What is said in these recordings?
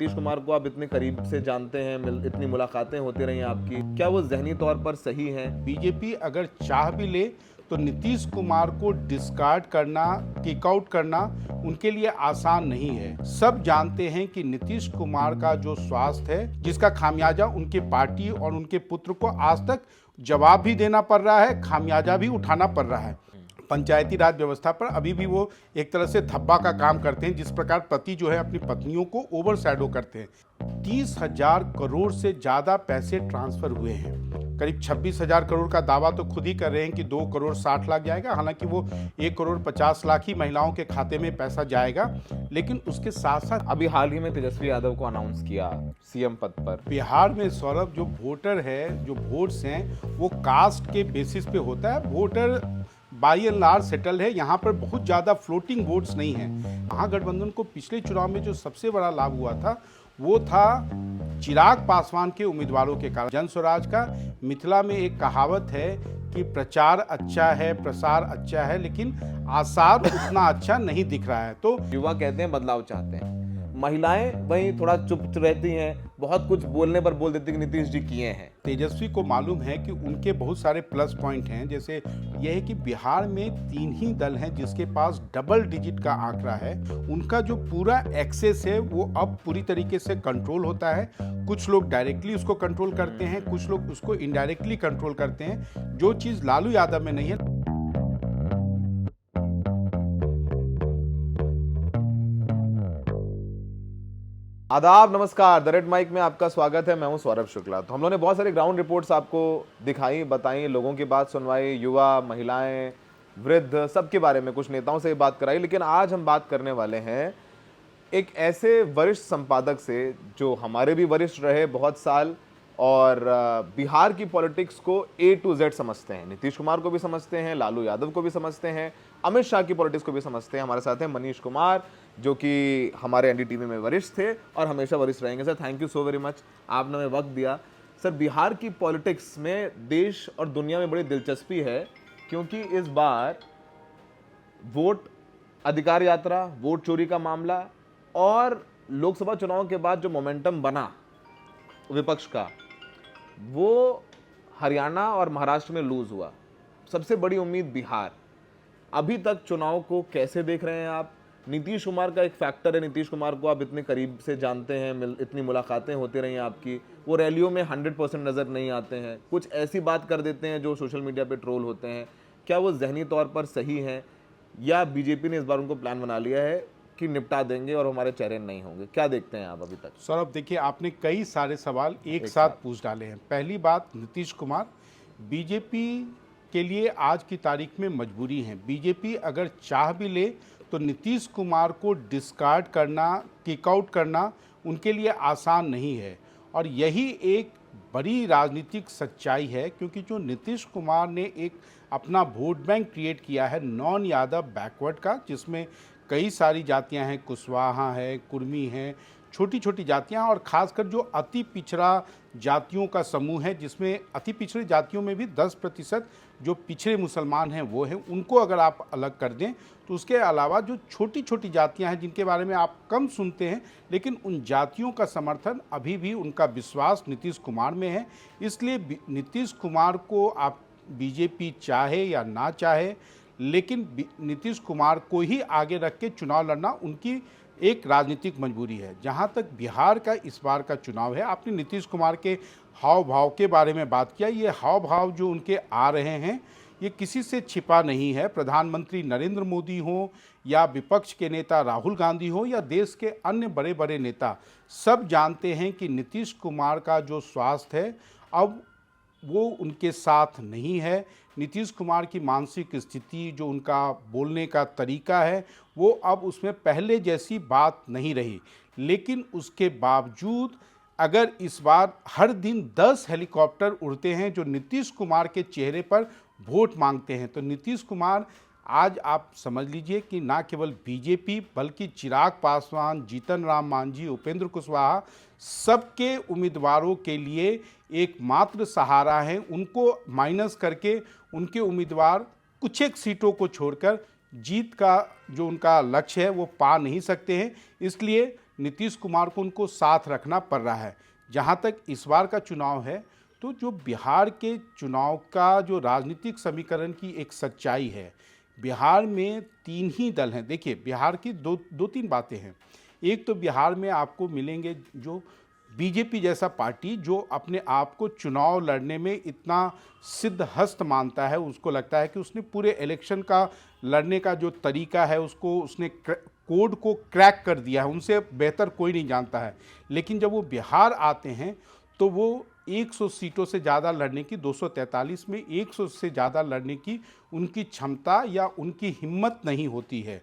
नीतीश कुमार को आप इतने करीब से जानते हैं, इतनी मुलाकातें होती रही हैं आपकी, क्या वो ज़हनी तौर पर सही हैं? बीजेपी अगर चाह भी ले तो नीतीश कुमार को डिस्कार्ड करना, किक आउट करना उनके लिए आसान नहीं है। सब जानते हैं कि नीतीश कुमार का जो स्वास्थ्य है, जिसका खामियाजा उनके पार्टी और उनके पुत्र को आज तक जवाब भी देना पड़ रहा है, खामियाजा भी उठाना पड़ रहा है। पंचायती राज व्यवस्था पर अभी भी वो एक तरह से धब्बा का काम करते हैं, जिस प्रकार पति जो है अपनी पत्नियों को ओवर शैडो करते हैं। 30,000 करोड़ से ज़्यादा पैसे ट्रांसफर हुए हैं। करीब 26,000 करोड़ का दावा तो खुद ही कर रहे हैं कि 2 करोड़ 60 लाख जाएगा, हालांकि वो 1 करोड़ 50 लाख ही महिलाओं के खाते में पैसा जाएगा। लेकिन उसके साथ साथ अभी हाल ही में तेजस्वी यादव को अनाउंस किया सीएम पद पर। बिहार में सौरभ, जो वोटर है, जो वोट्स हैं, वो कास्ट के बेसिस पे होता है। Voter by and large settle है, यहाँ पर बहुत ज़्यादा फ्लोटिंग वोट्स नहीं है। महागठबंधन को पिछले चुनाव में जो सबसे बड़ा लाभ हुआ था वो था चिराग पासवान के उम्मीदवारों के कारण। जन स्वराज का मिथिला में एक कहावत है कि प्रचार अच्छा है, प्रसार अच्छा है, लेकिन आसार उतना अच्छा नहीं दिख रहा है। तो युवा कहते हैं बदलाव चाहते हैं, महिलाएं वहीं थोड़ा चुप रहती हैं, बहुत कुछ बोलने पर बोल देती कि नीतीश जी किए हैं। तेजस्वी को मालूम है कि उनके बहुत सारे प्लस पॉइंट हैं, जैसे यह है कि बिहार में 3 ही दल हैं जिसके पास डबल डिजिट का आंकड़ा है। उनका जो पूरा एक्सेस है वो अब पूरी तरीके से कंट्रोल होता है। कुछ लोग डायरेक्टली उसको कंट्रोल करते हैं, कुछ लोग उसको इनडायरेक्टली कंट्रोल करते हैं, जो चीज़ लालू यादव में नहीं है। आदाब, नमस्कार। द रेड माइक में आपका स्वागत है। मैं हूं सौरभ शुक्ला। तो हम लोगों ने बहुत सारे ग्राउंड रिपोर्ट्स आपको दिखाई, बताई, लोगों की बात सुनवाई, युवा, महिलाएं, वृद्ध, सबके बारे में, कुछ नेताओं से बात कराई। लेकिन आज हम बात करने वाले हैं एक ऐसे वरिष्ठ संपादक से जो हमारे भी वरिष्ठ रहे बहुत साल और बिहार की पॉलिटिक्स को A to Z समझते हैं। नीतीश कुमार को भी समझते हैं, लालू यादव को भी समझते हैं, अमित शाह की पॉलिटिक्स को भी समझते हैं। हमारे साथ हैं मनीष कुमार, जो कि हमारे एनडीटीवी में वरिष्ठ थे और हमेशा वरिष्ठ रहेंगे। Sir, thank you so very much, आपने हमें वक्त दिया। सर, बिहार की पॉलिटिक्स में देश और दुनिया में बड़ी दिलचस्पी है, क्योंकि इस बार वोट अधिकार यात्रा, वोट चोरी का मामला और लोकसभा चुनाव के बाद जो मोमेंटम बना विपक्ष का, वो हरियाणा और महाराष्ट्र में लूज हुआ। सबसे बड़ी उम्मीद बिहार। अभी तक चुनाव को कैसे देख रहे हैं आप? नीतीश कुमार का एक फैक्टर है, नीतीश कुमार को आप इतने करीब से जानते हैं, इतनी मुलाकातें होती रही हैं आपकी, वो रैलियों में 100% नज़र नहीं आते हैं, कुछ ऐसी बात कर देते हैं जो सोशल मीडिया पे ट्रोल होते हैं। क्या वो ज़हनी तौर पर सही हैं, या बीजेपी ने इस बार उनको प्लान बना लिया है कि निपटा देंगे और हमारे चेहरे नहीं होंगे? क्या देखते हैं आप अभी तक? सौरभ, देखिए, आपने कई सारे सवाल एक साथ पूछ डाले हैं। पहली बात, नीतीश कुमार बीजेपी के लिए आज की तारीख में मजबूरी है। बीजेपी अगर चाह भी ले तो नीतीश कुमार को डिस्कार्ड करना, किक आउट करना उनके लिए आसान नहीं है। और यही एक बड़ी राजनीतिक सच्चाई है, क्योंकि जो नीतीश कुमार ने एक अपना वोट बैंक क्रिएट किया है नॉन यादव बैकवर्ड का, जिसमें कई सारी जातियां हैं, कुशवाहा है, कुर्मी हैं, छोटी छोटी जातियां, और ख़ासकर जो अति पिछड़ा जातियों का समूह है, जिसमें अति पिछड़ी जातियों में भी 10% जो पिछड़े मुसलमान हैं वो हैं, उनको अगर आप अलग कर दें तो उसके अलावा जो छोटी छोटी जातियां हैं जिनके बारे में आप कम सुनते हैं, लेकिन उन जातियों का समर्थन अभी भी, उनका विश्वास नीतीश कुमार में है। इसलिए नीतीश कुमार को आप बीजेपी चाहे या ना चाहे, लेकिन नीतीश कुमार को ही आगे रख के चुनाव लड़ना उनकी एक राजनीतिक मजबूरी है। जहां तक बिहार का इस बार का चुनाव है, आपने नीतीश कुमार के हाव भाव के बारे में बात किया। ये हाव भाव जो उनके आ रहे हैं, ये किसी से छिपा नहीं है। प्रधानमंत्री नरेंद्र मोदी हो या विपक्ष के नेता राहुल गांधी हो या देश के अन्य बड़े बड़े नेता, सब जानते हैं कि नीतीश कुमार का जो स्वास्थ्य है अब वो उनके साथ नहीं है। नीतीश कुमार की मानसिक स्थिति, जो उनका बोलने का तरीका है, वो अब उसमें पहले जैसी बात नहीं रही। लेकिन उसके बावजूद अगर इस बार हर दिन 10 हेलीकॉप्टर उड़ते हैं जो नीतीश कुमार के चेहरे पर वोट मांगते हैं, तो नीतीश कुमार आज आप समझ लीजिए कि ना केवल बीजेपी बल्कि चिराग पासवान, जीतन राम मांझी, उपेंद्र कुशवाहा, सबके उम्मीदवारों के लिए एकमात्र सहारा है। उनको माइनस करके उनके उम्मीदवार कुछ एक सीटों को छोड़कर जीत का जो उनका लक्ष्य है वो पा नहीं सकते हैं। इसलिए नीतीश कुमार को उनको साथ रखना पड़ रहा है। जहाँ तक इस बार का चुनाव है, तो जो बिहार के चुनाव का जो राजनीतिक समीकरण की एक सच्चाई है, बिहार में 3 ही दल हैं। देखिए, बिहार की दो तीन बातें हैं। एक तो बिहार में आपको मिलेंगे जो बीजेपी जैसा पार्टी, जो अपने आप को चुनाव लड़ने में इतना सिद्धहस्त मानता है, उसको लगता है कि उसने पूरे इलेक्शन का लड़ने का जो तरीका है उसको उसने कोड को क्रैक कर दिया है, उनसे बेहतर कोई नहीं जानता है। लेकिन जब वो बिहार आते हैं तो वो 100 सीटों से ज़्यादा लड़ने की, 243 में 100 से ज़्यादा लड़ने की उनकी क्षमता या उनकी हिम्मत नहीं होती है।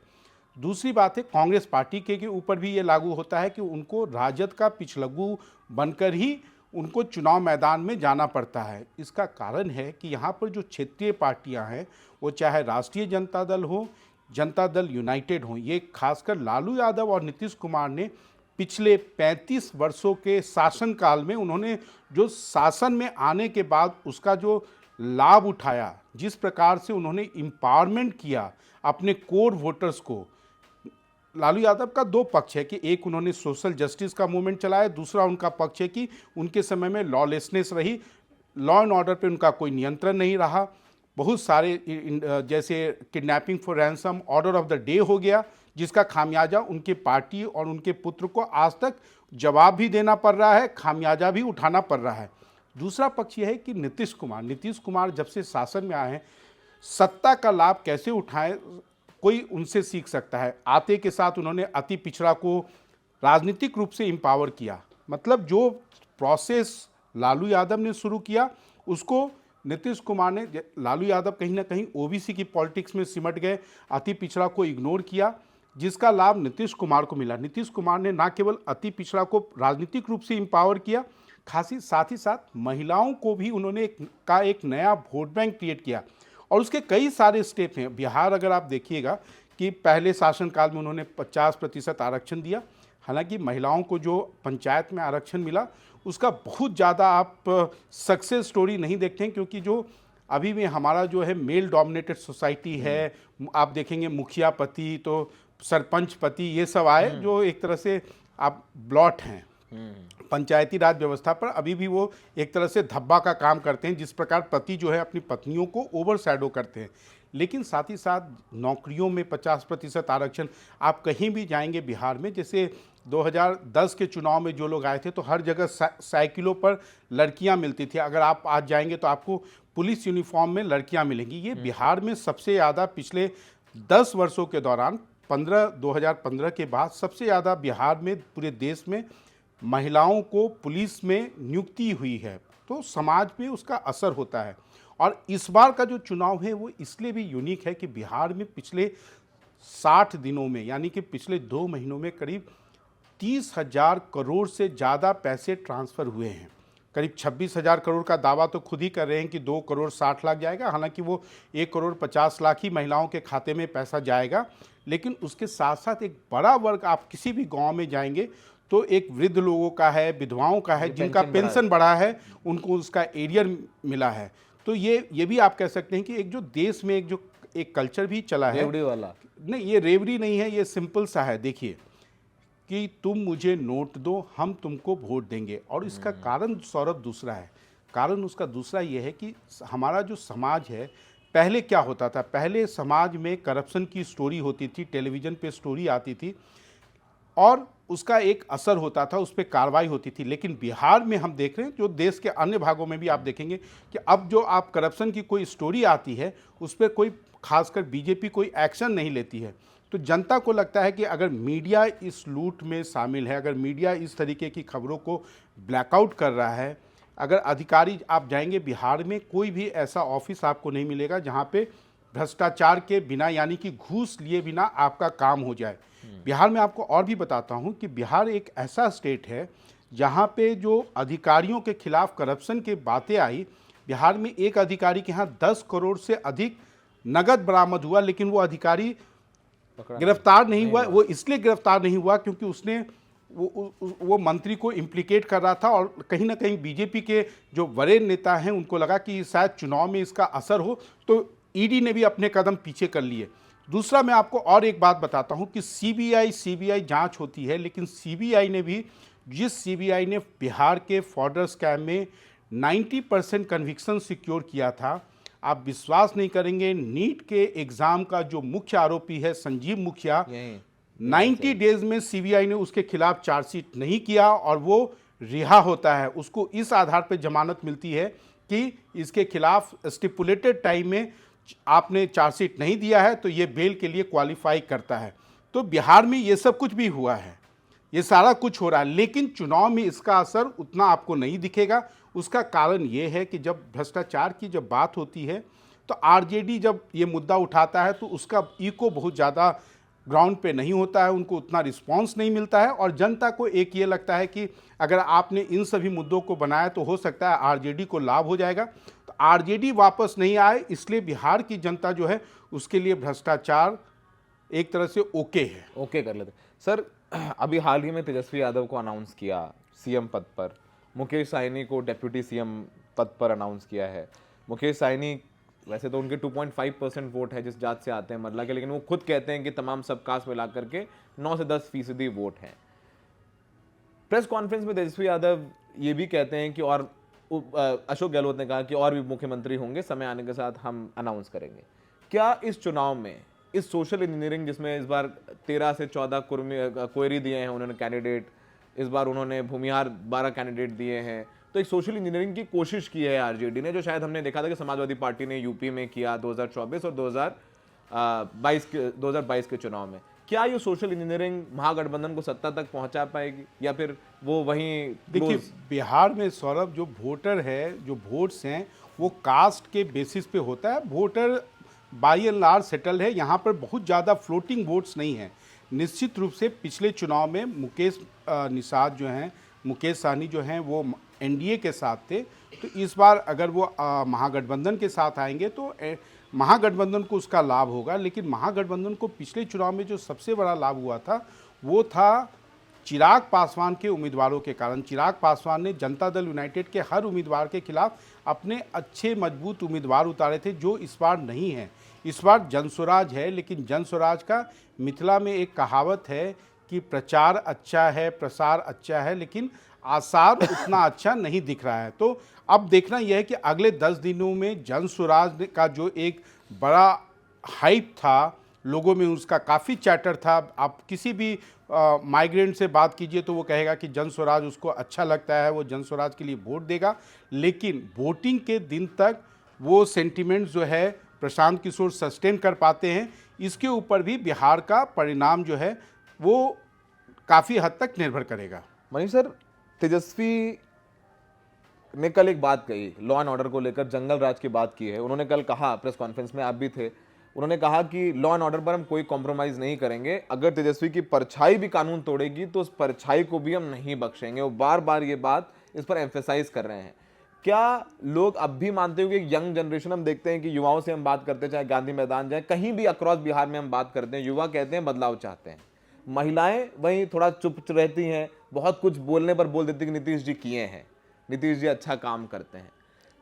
दूसरी बात है, कांग्रेस पार्टी के ऊपर भी ये लागू होता है कि उनको राजद का पिछलग्गू बनकर ही उनको चुनाव मैदान में जाना पड़ता है। इसका कारण है कि यहाँ पर जो क्षेत्रीय पार्टियाँ हैं, वो चाहे राष्ट्रीय जनता दल हो, जनता दल यूनाइटेड हो, ये खासकर लालू यादव और नीतीश कुमार ने पिछले 35 वर्षों के शासनकाल में उन्होंने जो शासन में आने के बाद उसका जो लाभ उठाया, जिस प्रकार से उन्होंने एम्पावरमेंट किया अपने कोर वोटर्स को। लालू यादव का 2 पक्ष है कि एक उन्होंने सोशल जस्टिस का मूवमेंट चलाया, दूसरा उनका पक्ष है कि उनके समय में लॉलेसनेस रही, लॉ एंड ऑर्डर पे उनका कोई नियंत्रण नहीं रहा। बहुत सारे जैसे kidnapping for ransom, order of the day हो गया, जिसका खामियाजा उनके पार्टी और उनके पुत्र को आज तक जवाब भी देना पड़ रहा है, खामियाजा भी उठाना पड़ रहा है। दूसरा पक्ष यह है कि नीतीश कुमार जब से शासन में आए हैं, सत्ता का लाभ कैसे उठाएं, कोई उनसे सीख सकता है। आते के साथ उन्होंने अति पिछड़ा को राजनीतिक रूप से एम्पावर किया। मतलब जो प्रोसेस लालू यादव ने शुरू किया, उसको नीतीश कुमार ने, लालू यादव कहीं ना कहीं ओबीसी की पॉलिटिक्स में सिमट गए, अति पिछड़ा को इग्नोर किया, जिसका लाभ नीतीश कुमार को मिला। नीतीश कुमार ने न केवल अति पिछड़ा को राजनीतिक रूप से एम्पावर किया, साथ ही साथ महिलाओं को भी उन्होंने एक नया वोट बैंक क्रिएट किया। और उसके कई सारे स्टेप हैं। बिहार अगर आप देखिएगा कि पहले शासनकाल में उन्होंने 50% आरक्षण दिया। हालांकि महिलाओं को जो पंचायत में आरक्षण मिला, उसका बहुत ज़्यादा आप सक्सेस स्टोरी नहीं देखते हैं, क्योंकि जो अभी भी हमारा जो है मेल डोमिनेटेड सोसाइटी है। आप देखेंगे मुखिया पति, तो सरपंच पति, ये सब आए जो एक तरह से आप ब्लॉट हैं। पंचायती राज व्यवस्था पर अभी भी वो एक तरह से धब्बा का काम करते हैं, जिस प्रकार पति जो है अपनी पत्नियों को ओवर शैडो करते हैं। लेकिन साथ ही साथ नौकरियों में 50% आरक्षण, आप कहीं भी जाएंगे बिहार में, जैसे 2010 के चुनाव में जो लोग आए थे तो हर जगह साइकिलों पर लड़कियां मिलती थी। अगर आप आज जाएंगे तो आपको पुलिस यूनिफॉर्म में लड़कियां मिलेंगी। ये बिहार में सबसे ज़्यादा पिछले 10 वर्षों के दौरान 2015 के बाद सबसे ज़्यादा बिहार में पूरे देश में महिलाओं को पुलिस में नियुक्ति हुई है। तो समाज पे उसका असर होता है। और इस बार का जो चुनाव है वो इसलिए भी यूनिक है कि बिहार में पिछले 60 दिनों में, यानी कि पिछले 2 महीनों में करीब 30,000 करोड़ से ज़्यादा पैसे ट्रांसफ़र हुए हैं। करीब 26,000 करोड़ का दावा तो खुद ही कर रहे हैं कि 2 करोड़ 60 लाख जाएगा। हालांकि वो 1 करोड़ 50 लाख ही महिलाओं के खाते में पैसा जाएगा। लेकिन उसके साथ साथ एक बड़ा वर्ग, आप किसी भी गांव में जाएंगे तो एक वृद्ध लोगों का है, विधवाओं का है, जिनका पेंशन बढ़ा है, उनको उसका एरियर मिला है। तो ये भी आप कह सकते हैं कि एक जो देश में एक कल्चर भी चला है, रेवड़ी वाला नहीं, ये रेवड़ी नहीं है, ये सिंपल सा है। देखिए कि तुम मुझे नोट दो, हम तुमको वोट देंगे। और इसका कारण सौरभ दूसरा है। कारण उसका दूसरा ये है कि हमारा जो समाज है, पहले क्या होता था, पहले समाज में करप्शन की स्टोरी होती थी, टेलीविज़न पे स्टोरी आती थी और उसका एक असर होता था, उस पर कार्रवाई होती थी। लेकिन बिहार में हम देख रहे हैं, जो देश के अन्य भागों में भी आप देखेंगे कि अब जो आप करप्शन की कोई स्टोरी आती है, उस पर कोई खासकर बीजेपी कोई एक्शन नहीं लेती है। तो जनता को लगता है कि अगर मीडिया इस लूट में शामिल है, अगर मीडिया इस तरीके की खबरों को ब्लैकआउट कर रहा है, अगर अधिकारी, आप जाएंगे बिहार में कोई भी ऐसा ऑफिस आपको नहीं मिलेगा जहाँ पे भ्रष्टाचार के बिना, यानी कि घूस लिए बिना आपका काम हो जाए। बिहार में आपको और भी बताता हूँ कि बिहार एक ऐसा स्टेट है जहाँ पे जो अधिकारियों के खिलाफ करप्शन की बातें आई, बिहार में एक अधिकारी के यहाँ 10 करोड़ से अधिक नगद बरामद हुआ, लेकिन वो अधिकारी गिरफ्तार नहीं हुआ। वो इसलिए गिरफ्तार नहीं हुआ क्योंकि उसने वो मंत्री को इम्प्लीकेट कर रहा था। और कहीं ना कहीं बीजेपी के जो वरीय नेता हैं, उनको लगा कि शायद चुनाव में इसका असर हो, तो ईडी ने भी अपने कदम पीछे कर लिए। दूसरा मैं आपको और एक बात बताता हूं कि सीबीआई जांच होती है, लेकिन सीबीआई ने भी, जिस सीबीआई ने बिहार के फॉर्डर स्कैम में 90% कन्विक्शन सिक्योर किया था, आप विश्वास नहीं करेंगे, नीट के एग्जाम का जो मुख्य आरोपी है संजीव मुखिया, 90 डेज में सीबीआई ने उसके खिलाफ चार्जशीट नहीं किया और वो रिहा होता है। उसको इस आधार पर जमानत मिलती है कि इसके खिलाफ स्टिपुलेटेड टाइम में आपने चार्जशीट नहीं दिया है, तो ये बेल के लिए क्वालिफाई करता है। तो बिहार में ये सब कुछ भी हुआ है, ये सारा कुछ हो रहा है, लेकिन चुनाव में इसका असर उतना आपको नहीं दिखेगा। उसका कारण ये है कि जब भ्रष्टाचार की जब बात होती है तो आरजेडी जब ये मुद्दा उठाता है तो उसका इको बहुत ज़्यादा ग्राउंड पे नहीं होता है, उनको उतना रिस्पांस नहीं मिलता है, और जनता को एक ये लगता है कि अगर आपने इन सभी मुद्दों को बनाया तो हो सकता है आरजेडी को लाभ हो जाएगा। तो आरजेडी वापस नहीं आए, इसलिए बिहार की जनता जो है उसके लिए भ्रष्टाचार एक तरह से ओके है। ओके कर लेते सर। अभी हाल ही में तेजस्वी यादव को अनाउंस किया सीएम पद पर, मुकेश साहनी को डेप्यूटी सीएम पद पर अनाउंस किया है। मुकेश साहनी वैसे तो उनके 2.5% वोट है जिस जात से आते हैं मरला के, लेकिन वो खुद कहते हैं कि तमाम सब कास्ट मिला करके 9 से 10% वोट हैं। प्रेस कॉन्फ्रेंस में तेजस्वी यादव ये भी कहते हैं कि और अशोक गहलोत ने कहा कि और भी मुख्यमंत्री होंगे, समय आने के साथ हम अनाउंस करेंगे। क्या इस चुनाव में इस सोशल इंजीनियरिंग, जिसमें इस बार 13 से 14 क्वेरी दिए हैं उन्होंने कैंडिडेट, इस बार उन्होंने भूमिहार 12 कैंडिडेट दिए हैं, तो एक सोशल इंजीनियरिंग की कोशिश की है आरजेडी ने, जो शायद हमने देखा था कि समाजवादी पार्टी ने यूपी में किया 2024 और 2022 के चुनाव में। क्या ये सोशल इंजीनियरिंग महागठबंधन को सत्ता तक पहुंचा पाएगी या फिर वो वहीं? देखिए, बिहार में सौरभ, जो वोटर है, जो वोट्स हैं, वो कास्ट के बेसिस पे होता है। Voter by and large settle है, यहाँ पर बहुत ज़्यादा फ्लोटिंग वोट्स नहीं है। निश्चित रूप से पिछले चुनाव में मुकेश सहनी जो हैं वो एनडीए के साथ थे, तो इस बार अगर वो महागठबंधन के साथ आएंगे तो महागठबंधन को उसका लाभ होगा। लेकिन महागठबंधन को पिछले चुनाव में जो सबसे बड़ा लाभ हुआ था वो था चिराग पासवान के उम्मीदवारों के कारण। चिराग पासवान ने जनता दल यूनाइटेड के हर उम्मीदवार के खिलाफ अपने अच्छे मजबूत उम्मीदवार उतारे थे, जो इस बार नहीं है। इस बार जनस्वराज है, लेकिन जनस्वराज का मिथिला में एक कहावत है कि प्रचार अच्छा है, प्रसार अच्छा है, लेकिन आसार उतना अच्छा नहीं दिख रहा है। तो अब देखना यह है कि अगले 10 दिनों में जनस्वराज का जो एक बड़ा हाइप था, लोगों में उसका काफ़ी चैटर था। आप किसी भी माइग्रेंट से बात कीजिए तो वो कहेगा कि जनस्वराज उसको अच्छा लगता है, वो जनस्वराज के लिए वोट देगा। लेकिन वोटिंग के दिन तक वो सेंटिमेंट्स जो है प्रशांत किशोर सस्टेन कर पाते हैं, इसके ऊपर भी बिहार का परिणाम जो है वो काफ़ी हद तक निर्भर करेगा। मनीष सर, तेजस्वी ने कल एक बात कही, लॉ एंड ऑर्डर को लेकर जंगल राज की बात की है। उन्होंने कल कहा, प्रेस कॉन्फ्रेंस में आप भी थे, उन्होंने कहा कि लॉ एंड ऑर्डर पर हम कोई कॉम्प्रोमाइज़ नहीं करेंगे, अगर तेजस्वी की परछाई भी कानून तोड़ेगी तो उस परछाई को भी हम नहीं बख्शेंगे। वो बार बार ये बात इस पर एम्फेसाइज कर रहे हैं। क्या लोग अब भी मानते हो कि यंग जनरेशन, हम देखते हैं कि युवाओं से हम बात करते हैं, चाहे गांधी मैदान जाए, कहीं भी अक्रॉस बिहार में हम बात करते हैं, युवा कहते हैं बदलाव चाहते हैं। महिलाएं वहीं थोड़ा चुप रहती हैं, बहुत कुछ बोलने पर बोल देती कि नीतीश जी किए हैं, नीतीश जी अच्छा काम करते हैं।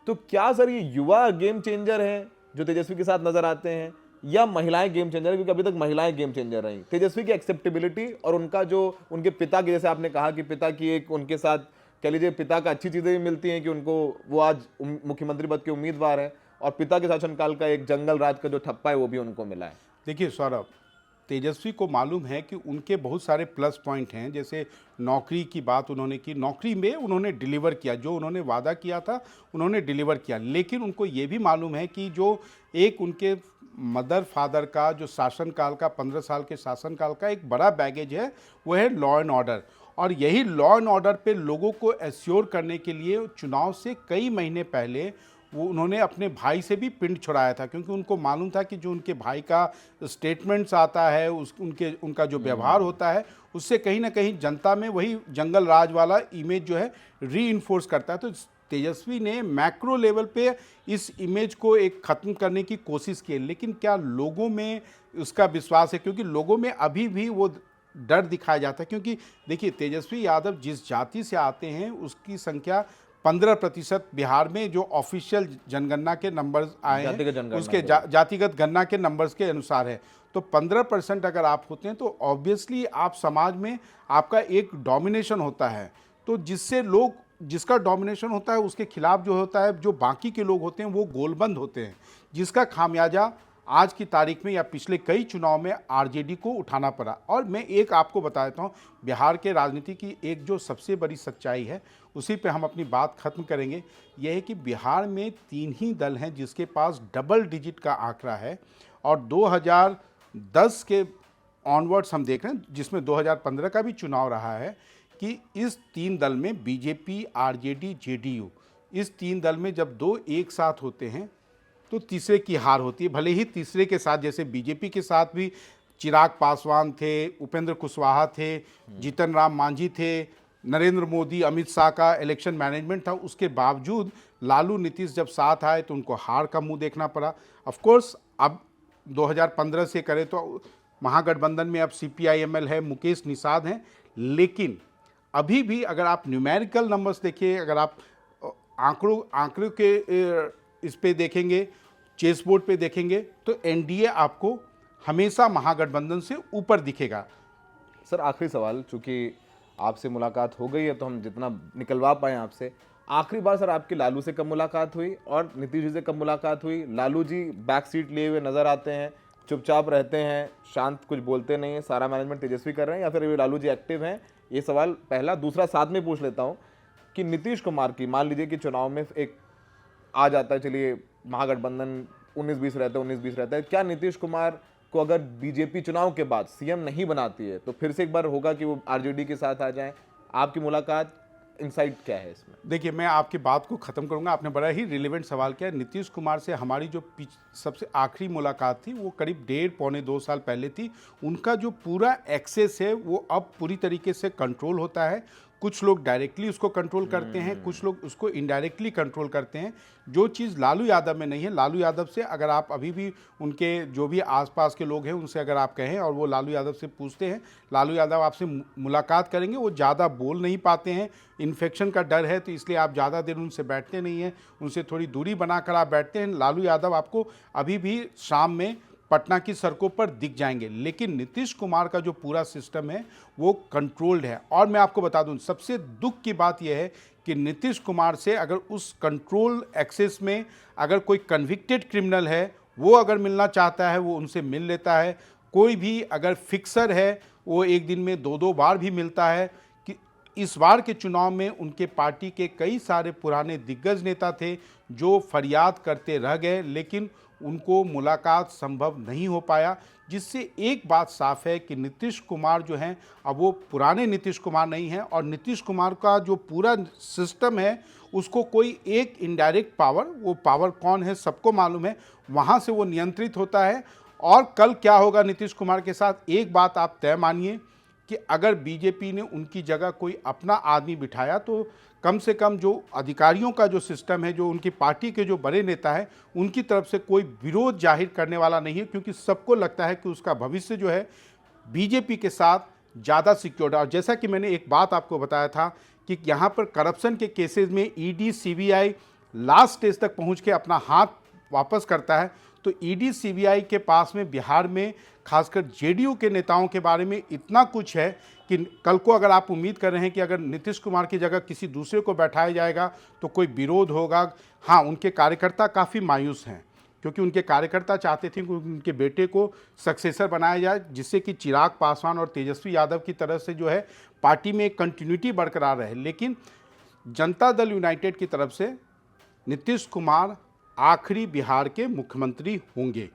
तो क्या सर ये युवा गेम चेंजर हैं जो तेजस्वी के साथ नजर आते हैं, या महिलाएं गेम चेंजर है? क्योंकि अभी तक महिलाएं गेम चेंजर रही। तेजस्वी की एक्सेप्टेबिलिटी और उनका जो उनके पिता की, जैसे आपने कहा कि पिता की एक उनके साथ कह लीजिए पिता का अच्छी चीजें भी मिलती हैं कि उनको वो आज मुख्यमंत्री पद के उम्मीदवार है, और पिता के शासनकाल का एक जंगल राज का जो ठप्पा है वो भी उनको मिला है। देखिए सौरभ, तेजस्वी को मालूम है कि उनके बहुत सारे प्लस पॉइंट हैं। जैसे नौकरी की बात उन्होंने की, नौकरी में उन्होंने डिलीवर किया, जो उन्होंने वादा किया था उन्होंने डिलीवर किया। लेकिन उनको ये भी मालूम है कि जो एक उनके मदर फादर का जो शासनकाल का 15 साल के शासनकाल का एक बड़ा बैगेज है, वो है लॉ एंड ऑर्डर। और यही लॉ एंड ऑर्डर पे लोगों को एश्योर करने के लिए चुनाव से कई महीने पहले वो उन्होंने अपने भाई से भी पिंड छुड़ाया था, क्योंकि उनको मालूम था कि जो उनके भाई का स्टेटमेंट्स आता है, उनका जो व्यवहार होता है, उससे कहीं ना कहीं जनता में वही जंगल राज वाला इमेज जो है री-इन्फोर्स करता है। तो तेजस्वी ने मैक्रो लेवल पे इस इमेज को एक ख़त्म करने की कोशिश की, लेकिन क्या लोगों में उसका विश्वास है? क्योंकि लोगों में अभी भी वो डर दिखाया जाता है। क्योंकि देखिए, तेजस्वी यादव जिस जाति से आते हैं उसकी संख्या 15% बिहार में जो ऑफिशियल जनगणना के नंबर्स आए जातिगत हैं जनगणना उसके के जातिगत गणना के नंबर्स के अनुसार है। तो 15% अगर आप होते हैं तो ऑब्वियसली आप समाज में आपका एक डोमिनेशन होता है, तो जिससे लोग, जिसका डोमिनेशन होता है उसके खिलाफ जो होता है, जो बाकी के लोग होते हैं वो गोलबंद होते हैं, जिसका खामियाजा आज की तारीख में या पिछले कई चुनाव में आरजेडी को उठाना पड़ा। और मैं एक आपको बता देता हूँ, बिहार के राजनीति की एक जो सबसे बड़ी सच्चाई है, उसी पे हम अपनी बात खत्म करेंगे। यह है कि बिहार में 3 ही दल हैं जिसके पास डबल डिजिट का आंकड़ा है, और 2010 के ऑनवर्ड्स हम देख रहे हैं, जिसमें 2015 का भी चुनाव रहा है, कि इस 3 दल में बीजेपी, आरजेडी, जेडीयू, इस 3 दल में जब 2 एक साथ होते हैं तो तीसरे की हार होती है। भले ही तीसरे के साथ, जैसे बीजेपी के साथ भी चिराग पासवान थे, उपेंद्र कुशवाहा थे, जीतन राम मांझी थे, नरेंद्र मोदी, अमित शाह का इलेक्शन मैनेजमेंट था, उसके बावजूद लालू नीतीश जब साथ आए तो उनको हार का मुंह देखना पड़ा। ऑफ कोर्स अब 2015 से करें तो महागठबंधन में अब सीपीआई-एमएल है, मुकेश निषाद हैं, लेकिन अभी भी अगर आप न्यूमेरिकल नंबर्स देखिए, अगर आप आंकड़ों के इस पे देखेंगे, चेस बोर्ड पे देखेंगे, तो एनडीए आपको हमेशा महागठबंधन से ऊपर दिखेगा। सर आखिरी सवाल, चूंकि आपसे मुलाकात हो गई है तो हम जितना निकलवा पाए आपसे, आखिरी बार सर आपकी लालू से कब मुलाकात हुई और नीतीश जी से कब मुलाकात हुई? लालू जी बैक सीट लिए हुए नजर आते हैं, चुपचाप रहते हैं, शांत, कुछ बोलते नहीं है, सारा मैनेजमेंट तेजस्वी कर रहे हैं, या फिर अभी लालू जी एक्टिव हैं? ये सवाल पहला। दूसरा साथ में पूछ लेता हूँ कि नीतीश कुमार की, मान लीजिए कि चुनाव में एक आ जाता है, चलिए महागठबंधन 19-20 रहता है, 19-20 रहता है, क्या नीतीश कुमार को अगर बीजेपी चुनाव के बाद सीएम नहीं बनाती है तो फिर से एक बार होगा कि वो आरजेडी के साथ आ जाएं? आपकी मुलाकात, इनसाइट क्या है इसमें? देखिए, मैं आपकी बात को ख़त्म करूंगा। आपने बड़ा ही रिलेवेंट सवाल किया। नीतीश कुमार से हमारी जो सबसे आखिरी मुलाकात थी वो करीब 1.5-2 साल पहले थी। उनका जो पूरा एक्सेस है वो अब पूरी तरीके से कंट्रोल होता है। कुछ लोग डायरेक्टली उसको कंट्रोल करते हैं, कुछ लोग उसको इनडायरेक्टली कंट्रोल करते हैं, जो चीज़ लालू यादव में नहीं है। लालू यादव से अगर आप अभी भी उनके जो भी आसपास के लोग हैं उनसे अगर आप कहें और वो लालू यादव से पूछते हैं, लालू यादव आपसे मुलाकात करेंगे, वो ज़्यादा बोल नहीं पाते हैं, इन्फेक्शन का डर है, तो इसलिए आप ज़्यादा देर उनसे बैठते नहीं हैं, उनसे थोड़ी दूरी बनाकर आप बैठते हैं। लालू यादव आपको अभी भी शाम में पटना की सड़कों पर दिख जाएंगे, लेकिन नीतीश कुमार का जो पूरा सिस्टम है वो कंट्रोल्ड है। और मैं आपको बता दूं, सबसे दुख की बात यह है कि नीतीश कुमार से अगर उस कंट्रोल एक्सेस में अगर कोई कन्विक्टेड क्रिमिनल है, वो अगर मिलना चाहता है वो उनसे मिल लेता है। कोई भी अगर फिक्सर है वो एक दिन में 2-2 बार भी मिलता है। कि इस बार के चुनाव में उनके पार्टी के कई सारे पुराने दिग्गज नेता थे जो फरियाद करते रह गए, लेकिन उनको मुलाकात संभव नहीं हो पाया, जिससे एक बात साफ है कि नीतीश कुमार जो हैं अब वो पुराने नीतीश कुमार नहीं हैं, और नीतीश कुमार का जो पूरा सिस्टम है उसको कोई एक इनडायरेक्ट पावर, वो पावर कौन है सबको मालूम है, वहाँ से वो नियंत्रित होता है। और कल क्या होगा नीतीश कुमार के साथ, एक बात आप तय मानिए कि अगर बीजेपी ने उनकी जगह कोई अपना आदमी बिठाया तो कम से कम जो अधिकारियों का जो सिस्टम है, जो उनकी पार्टी के जो बड़े नेता हैं, उनकी तरफ से कोई विरोध जाहिर करने वाला नहीं है, क्योंकि सबको लगता है कि उसका भविष्य जो है बीजेपी के साथ ज़्यादा सिक्योर्ड है। और जैसा कि मैंने एक बात आपको बताया था कि यहाँ पर करप्शन के केसेस में ईडी, सीबीआई लास्ट स्टेज तक पहुँच के अपना हाथ वापस करता है, तो ईडी, सीबीआई के पास में बिहार में खासकर जेडीयू के नेताओं के बारे में इतना कुछ है कि कल को अगर आप उम्मीद कर रहे हैं कि अगर नीतीश कुमार की जगह किसी दूसरे को बैठाया जाएगा तो कोई विरोध होगा। हाँ, उनके कार्यकर्ता काफ़ी मायूस हैं, क्योंकि उनके कार्यकर्ता चाहते थे कि उनके बेटे को सक्सेसर बनाया जाए, जिससे कि चिराग पासवान और तेजस्वी यादव की तरफ से जो है पार्टी में एक कंटिन्यूटी बरकरार रहे। लेकिन जनता दल यूनाइटेड की तरफ से नीतीश कुमार आखिरी बिहार के मुख्यमंत्री होंगे,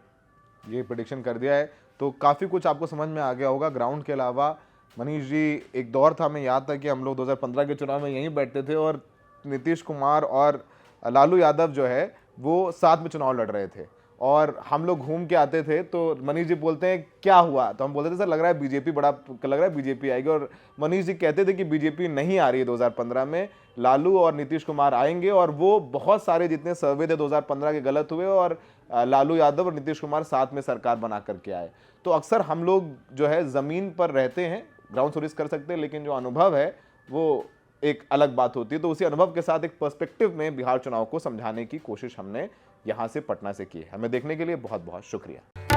ये प्रेडिक्शन कर दिया है, तो काफ़ी कुछ आपको समझ में आ गया होगा ग्राउंड के अलावा। मनीष जी, एक दौर था, मैं याद था कि हम लोग 2015 के चुनाव में यहीं बैठते थे और नीतीश कुमार और लालू यादव जो है वो साथ में चुनाव लड़ रहे थे और हम लोग घूम के आते थे, तो मनीष जी बोलते हैं क्या हुआ, तो हम बोलते थे सर लग रहा है बीजेपी, बड़ा लग रहा है बीजेपी आएगी, और मनीष जी कहते थे कि बीजेपी नहीं आ रही है 2015 में, लालू और नीतीश कुमार आएंगे। और वो बहुत सारे जितने सर्वे थे 2015 के गलत हुए और लालू यादव और नीतीश कुमार साथ में सरकार बना करके आए। तो अक्सर हम लोग जो है ज़मीन पर रहते हैं, ग्राउंड सर्विस कर सकते हैं, लेकिन जो अनुभव है वो एक अलग बात होती है। तो उसी अनुभव के साथ एक पर्सपेक्टिव में बिहार चुनाव को समझाने की कोशिश हमने यहाँ से पटना से की है। हमें देखने के लिए बहुत बहुत शुक्रिया।